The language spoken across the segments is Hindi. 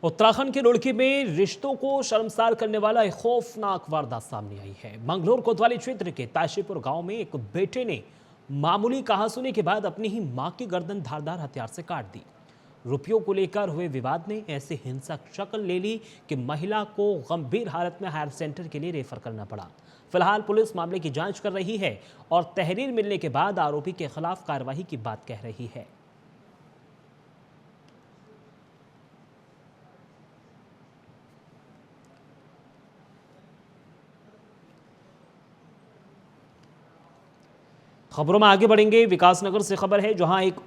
उत्तराखंड के रुड़की में रिश्तों को शर्मसार करने वाला एक खौफनाक वारदात सामने आई है। मंगलोर कोतवाली क्षेत्र के ताशीपुर गांव में एक बेटे ने मामूली कहासुनी के बाद अपनी ही मां की गर्दन धारदार हथियार से काट दी। रुपयों को लेकर हुए विवाद ने ऐसी हिंसक शक्ल ले ली कि महिला को गंभीर हालत में हायर सेंटर के लिए रेफर करना पड़ा। फिलहाल पुलिस मामले की जांच कर रही है और तहरीर मिलने के बाद आरोपी के खिलाफ कार्रवाई की बात कह रही है। खबरों में आगे बढ़ेंगे। विकासनगर से खबर है, जहां एक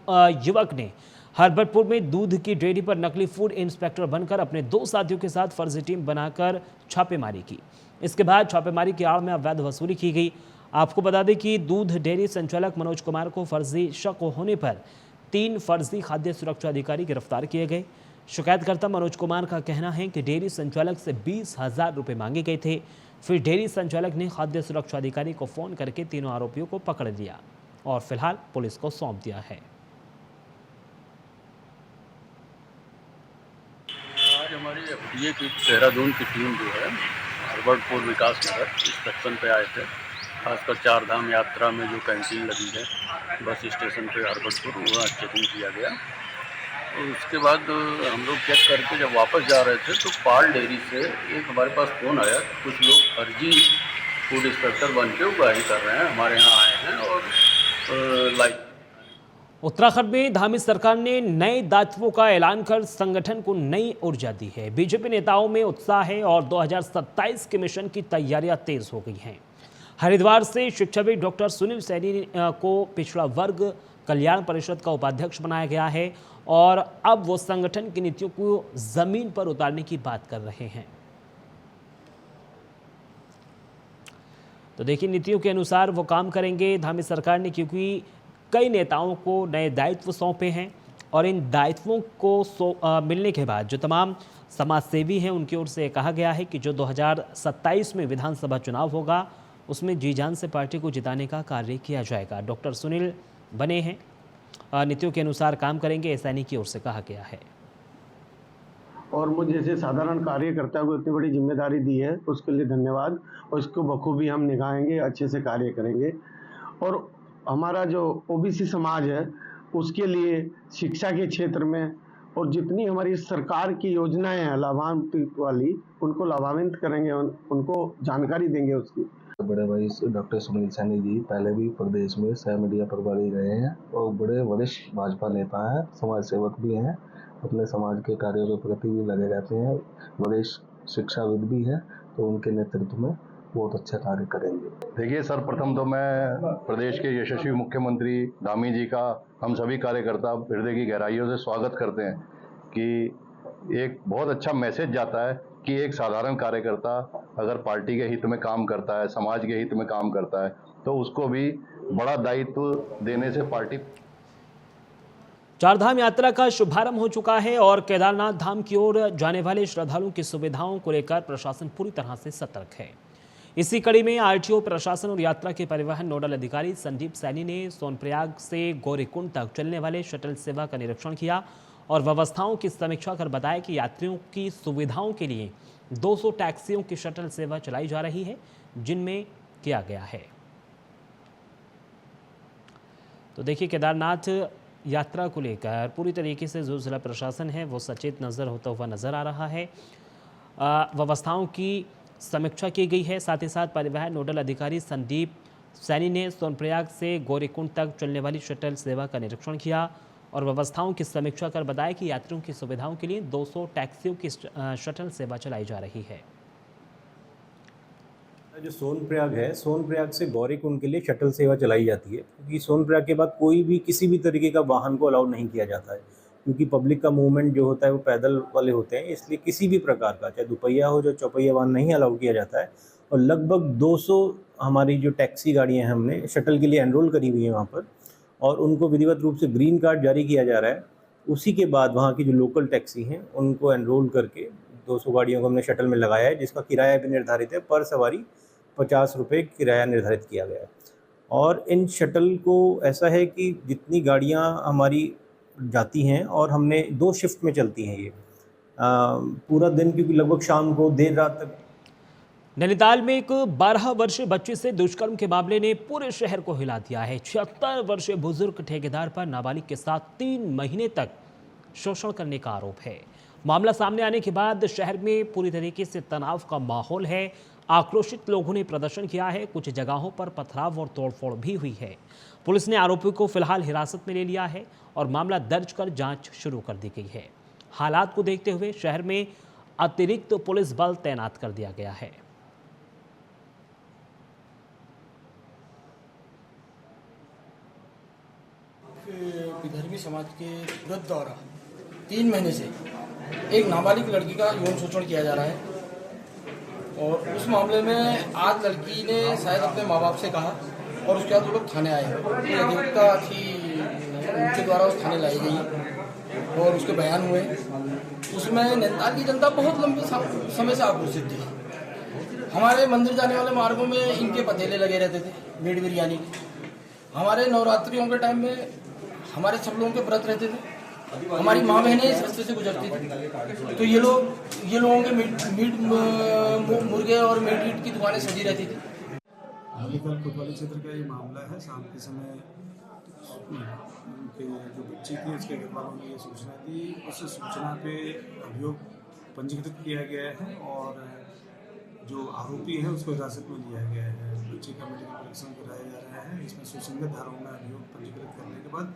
युवक ने हरबतपुर में दूध की डेयरी पर नकली फूड इंस्पेक्टर बनकर अपने दो साथियों के साथ फर्जी टीम बनाकर छापेमारी की। इसके बाद छापेमारी की आड़ में अवैध वसूली की गई। आपको बता दें कि दूध डेयरी संचालक मनोज कुमार को फर्जी शक होने पर 3 फर्जी खाद्य सुरक्षा अधिकारी गिरफ्तार किए गए। शिकायतकर्ता मनोज कुमार का कहना है कि डेयरी संचालक से 20,000 रुपये मांगे गए थे। फिर डेयरी संचालक ने खाद्य सुरक्षा अधिकारी को फोन करके तीनों आरोपियों को पकड़ लिया और फिलहाल पुलिस को सौंप दिया है। आज हमारी एफडीए की देहरादून की टीम जो है हरबतपुर विकासनगर इंस्पेक्शन पे आए थे। खासकर 4 धाम यात्रा में जो कैंटीन लगी है बस स्टेशन पे हरबतपुर, वहाँ चेकिंग किया गया। और उसके बाद हम लोग चेक करके जब वापस जा रहे थे तो पाल डेयरी से एक हमारे पास फ़ोन आया, कुछ लोग फर्जी फूड इंस्पेक्टर बन के उगाही कर रहे हैं, हमारे यहाँ आए हैं और लाइक। उत्तराखंड में धामी सरकार ने नए दायित्वों का ऐलान कर संगठन को नई ऊर्जा दी है। बीजेपी नेताओं में उत्साह है और 2027 के मिशन की तैयारियां तेज हो गई हैं। हरिद्वार से शिक्षाविद डॉक्टर सुनील सैनी को पिछड़ा वर्ग कल्याण परिषद का उपाध्यक्ष बनाया गया है और अब वो संगठन की नीतियों को जमीन पर उतारने की बात कर रहे हैं। तो देखिए, नीतियों के अनुसार वो काम करेंगे धामी सरकार ने, क्योंकि कई नेताओं को नए दायित्व सौंपे हैं और इन दायित्वों को मिलने के बाद जो तमाम समाजसेवी हैं उनकी ओर से कहा गया है कि जो 2027 में विधानसभा चुनाव होगा उसमें जी जान से पार्टी को जिताने का कार्य किया जाएगा। डॉक्टर सुनील बने हैं, नीतियों के अनुसार काम करेंगे, सैनिक की ओर से कहा गया है। और मुझे जैसे साधारण कार्यकर्ता को इतनी बड़ी जिम्मेदारी दी है उसके लिए धन्यवाद, और इसको बखूबी हम निभाएंगे, अच्छे से कार्य करेंगे। और हमारा जो ओबीसी समाज है उसके लिए शिक्षा के क्षेत्र में और जितनी हमारी सरकार की योजनाएं हैं लाभान्वित वाली, उनको लाभान्वित करेंगे, उनको जानकारी देंगे उसकी। बड़े भाई डॉक्टर सुनील सैनी जी पहले भी प्रदेश में सह मीडिया प्रभारी रहे हैं और बड़े वरिष्ठ भाजपा नेता हैं, समाज सेवक भी हैं, अपने समाज के कार्यों के प्रति भी लगे रहते हैं, वरिष्ठ शिक्षाविद भी हैं, तो उनके नेतृत्व में बहुत अच्छा कार्य करेंगे। देखिए, सर्वप्रथम तो मैं प्रदेश के यशस्वी मुख्यमंत्री धामी जी का हम सभी कार्यकर्ता हृदय की गहराइयों से स्वागत करते हैं कि एक बहुत अच्छा मैसेज जाता है कि एक साधारण कार्यकर्ता अगर पार्टी के हित में काम करता है, समाज के हित में काम करता है, तो उसको भी बड़ा दायित्व देने से पार्टी। चारधाम यात्रा का शुभारंभ हो चुका है और केदारनाथ धाम की ओर जाने वाले श्रद्धालुओं की सुविधाओं को लेकर प्रशासन पूरी तरह से सतर्क है। इसी कड़ी में आरटीओ प्रशासन और यात्रा के परिवहन नोडल अधिकारी संदीप सैनी ने सोनप्रयाग से गौरीकुंड तक चलने वाले शटल सेवा का निरीक्षण किया और व्यवस्थाओं की समीक्षा कर बताया कि यात्रियों की सुविधाओं के लिए 200 टैक्सियों की शटल सेवा चलाई जा रही है, जिनमें किया गया है। तो देखिए, केदारनाथ यात्रा को लेकर पूरी तरीके से जो जिला प्रशासन है वो सचेत नजर होता हुआ नजर आ रहा है। व्यवस्थाओं की समीक्षा की गई है। साथ ही साथ परिवहन नोडल अधिकारी संदीप सैनी ने सोनप्रयाग से गौरीकुंड तक चलने वाली शटल सेवा का निरीक्षण किया और व्यवस्थाओं की समीक्षा कर बताया कि यात्रियों की सुविधाओं के लिए 200 टैक्सियों की शटल सेवा चलाई जा रही है। जो सोनप्रयाग है, सोनप्रयाग से गौरीकुंड के लिए शटल सेवा चलाई जाती है, क्योंकि सोनप्रयाग के बाद कोई भी किसी भी तरीके का वाहन को अलाउ नहीं किया जाता है, क्योंकि पब्लिक का मूवमेंट जो होता है वो पैदल वाले होते हैं, इसलिए किसी भी प्रकार का चाहे दुपहिया हो जो चौपहिया वाहन नहीं अलाउ किया जाता है। और लगभग 200 हमारी जो टैक्सी गाड़ियाँ हैं हमने शटल के लिए एनरोल करी हुई हैं वहाँ पर, और उनको विधिवत रूप से ग्रीन कार्ड जारी किया जा रहा है। उसी के बाद वहाँ की जो लोकल टैक्सी हैं उनको एनरोल करके 200 गाड़ियों को हमने शटल में लगाया है, जिसका किराया भी निर्धारित है, पर सवारी 50 रुपये किराया निर्धारित किया गया है। और इन शटल को ऐसा है कि जितनी गाड़ियाँ हमारी जाती हैं, और हमने 2 शिफ्ट में चलती हैं ये, पूरा दिन, क्योंकि लगभग शाम को देर रात तक। नैनीताल में एक 12 वर्षीय बच्ची से दुष्कर्म के मामले ने पूरे शहर को हिला दिया है। 76 वर्षीय बुजुर्ग ठेकेदार पर नाबालिग के साथ 3 महीने तक शोषण करने का आरोप है। मामला सामने आने के बाद शहर में पूरी तरीके से तनाव का माहौल है। आक्रोशित लोगों ने प्रदर्शन किया है। कुछ जगहों पर पथराव और तोड़फोड़ भी हुई है। पुलिस ने आरोपी को फिलहाल हिरासत में ले लिया है और मामला दर्ज कर जांच शुरू कर दी गई है। हालात को देखते हुए शहर में अतिरिक्त पुलिस बल तैनात कर दिया गया है। विधर्मी समाज के विरुद्ध द्वारा 3 महीने से एक नाबालिग लड़की का यौन शोषण किया जा रहा है और उस मामले में आज लड़की ने शायद अपने माँ बाप से कहा और उसके बाद वो लोग थाने आए। अधिवक्ता थी, उनके द्वारा उस थाने लाई गई और उसके बयान हुए। उसमें नैनीताल की जनता बहुत लंबे समय से आक्रोशित थी। हमारे मंदिर जाने वाले मार्गों में इनके पतेले लगे रहते थे मीट बिरयानी के। हमारे नवरात्रियों के टाइम में हमारे सब लोगों के व्रत रहते थे। हमारी माँ बहनें इस रास्ते से गुजरती थी तो ये लोगों के मीट मुर्गे और मीट की दुकानें सजी रहती थी। नैनीताल कोतवाली क्षेत्र का ये मामला है। शाम के समय उनके जो बच्ची थी उसके घर वालों ने ये सूचना दी। उस सूचना पे अभियोग पंजीकृत किया गया है और जो आरोपी है उसको हिरासत में लिया गया है। बच्ची का मेडिकल परीक्षण कराया जा रहा है। इसमें सुसंगत धाराओं में अभियोग पंजीकृत करने के बाद